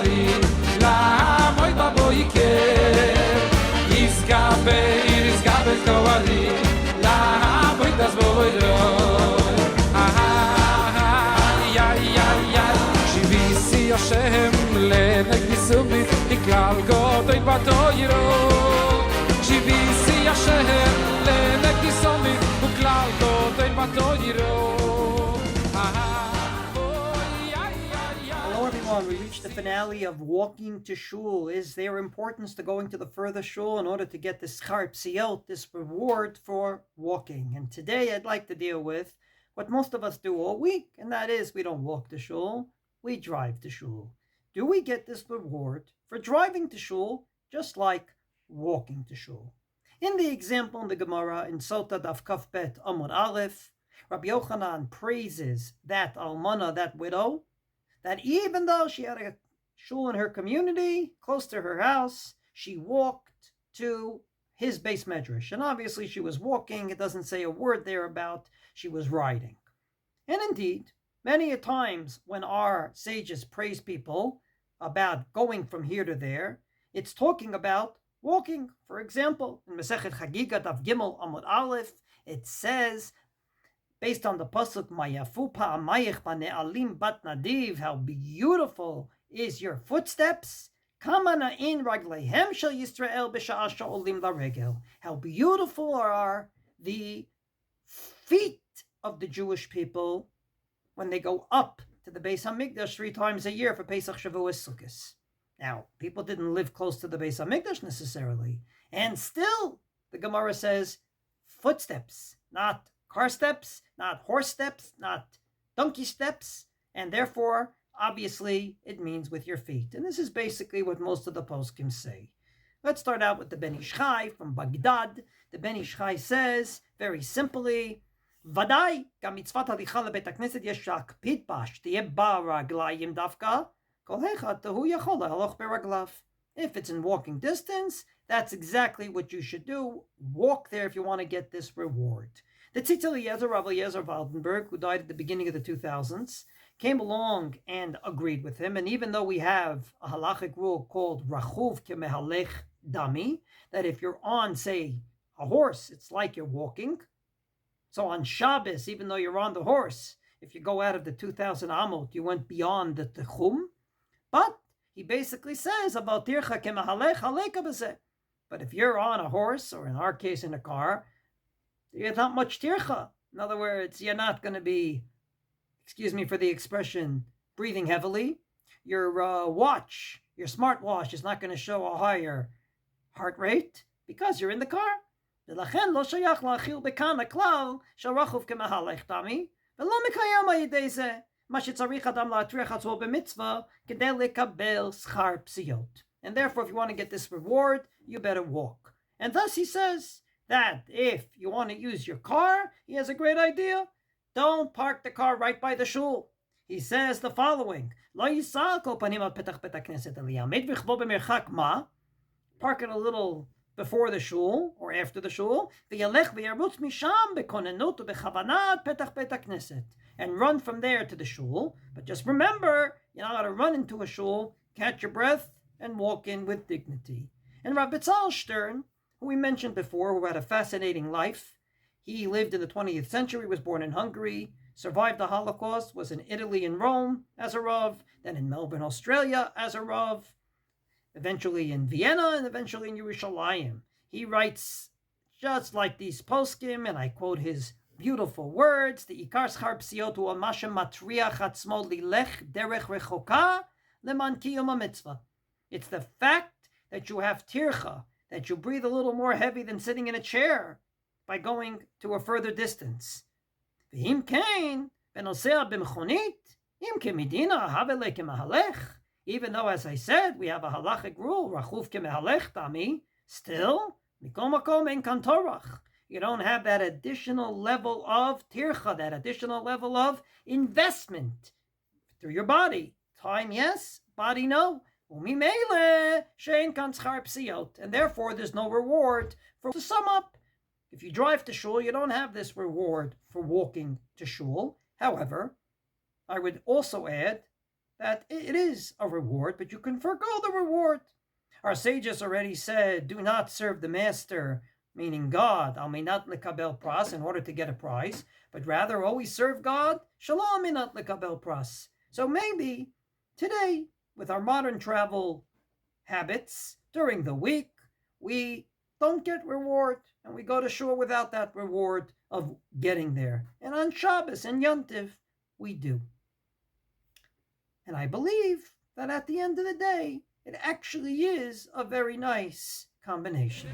תוארי לעמוד בבויקר יסקבל תוארי לעמוד אז בבויקר שיביסי השם לנגדי סומי תקלל גודוי בתוירו שיביסי השם לנגדי סומי תקלל גודוי בתוירו. Hello everyone, we reached the finale of walking to Shul. Is there importance to going to the furthest Shul in order to get this schar psiot, this reward for walking? And today I'd like to deal with what most of us do all week, and that is we don't walk to Shul, we drive to Shul. Do we get this reward for driving to Shul just like walking to Shul? In the example in the Gemara in Sota Daf Kaf Bet Amud Aleph, Rabbi Yochanan praises that almana, that widow, that even though she had a shul in her community, close to her house, she walked to his base medrash. And obviously she was walking. It doesn't say a word there about she was riding. And indeed, many a times when our sages praise people about going from here to there, it's talking about walking. For example, in Masechet Chagiga Daf Gimel Amud Aleph, it says, based on the pasuk Mayafu pa'amayich b'ne'alim bat nadiv, how beautiful is your footsteps. Kama na'in ragleihem shel Yisrael b'sha'ah she'olim laregel. How beautiful are the feet of the Jewish people when they go up to the Beis Hamikdash 3 times a year for Pesach, Shavuos, Sukkot. Now, people didn't live close to the Beis Hamikdash necessarily, and still the Gemara says footsteps, not car steps, not horse steps, not donkey steps, and therefore, obviously, it means with your feet. And this is basically what most of the poskim say. Let's start out with the Ben Ish Chai from Baghdad. The Ben Ish Chai says, very simply, Vadai, גם מצוות הליכה לבית הכנסת יש להקפיד בה, שתהיה ברגליים דווקא, כל אחד הוא יכול להלוך ברגליו. If it's in walking distance, that's exactly what you should do. Walk there if you want to get this reward. The Tzitz Eliezer, Rav Eliezer Waldenberg, who died at the beginning of the 2000s, came along and agreed with him. And even though we have a halachic rule called Rachuv Kemehalech Dami, that if you're on, say, a horse, it's like you're walking. So on Shabbos, even though you're on the horse, if you go out of the 2000 amot, you went beyond the Techum. But he basically says about Tircha Kemehalech Haleka B'zeh. But if you're on a horse, or in our case in a car, there's not much tircha. In other words, you're not going to be, excuse me for the expression, breathing heavily. Your watch, your smartwatch is not going to show a higher heart rate because you're in the car. ולכן לא שייך להכיל בכאן הכלל של רחוב כמהלך דמי, ולא מקיים על ידי זה מה שצריך אדם להטריח עצמו במצווה כדי לקבל שכר פסיעות. And therefore, if you want to get this reward, you better walk. And thus he says that if you want to use your car, he has a great idea. Don't park the car right by the shul. He says the following, לא ייסע כל פנים על פתח בית הכנסת אלא יעמד רכבו במרחק מה? Park it a little before the shul or after the shul, וילך וירוץ משם בכוננות ובכוונת פתח בית הכנסת, and run from there to the shul. But just remember, you're not going to run into a shul, catch your breath, and walk in with dignity. And Rav Betzalel Stern, who we mentioned before, who had a fascinating life. He lived in the 20th century, was born in Hungary, survived the Holocaust, was in Italy and Rome as a Rav, then in Melbourne, Australia as a Rav, eventually in Vienna, and eventually in Yerushalayim. He writes just like these poskim, and I quote his beautiful words, the Ikar Schar Psiot hu amashem matriach atzmo lilech derech rechoka leman kiyum mitzvah. It's the fact that you have tircha, that you breathe a little more heavy than sitting in a chair by going to a further distance. V'im kein, v'nosea b'mechonit, im kemidina havele kemehalech. Even though, as I said, we have a halachic rule, rachuv kemehalech dami, still, mikol makom en kantorach. You don't have that additional level of tircha, that additional level of investment through your body. Time, yes. Body, no. And therefore, there's no reward. To sum up, if you drive to shul, you don't have this reward for walking to shul. However, I would also add that it is a reward, but you can forego the reward. Our sages already said, do not serve the master, meaning God, al minat lekabel pras, in order to get a prize, but rather always serve God, shalom minat lekabel pras. So maybe today, with our modern travel habits, during the week, we don't get reward, and we go to shul without that reward of getting there. And on Shabbos and Yontiv, we do. And I believe that at the end of the day, it actually is a very nice combination.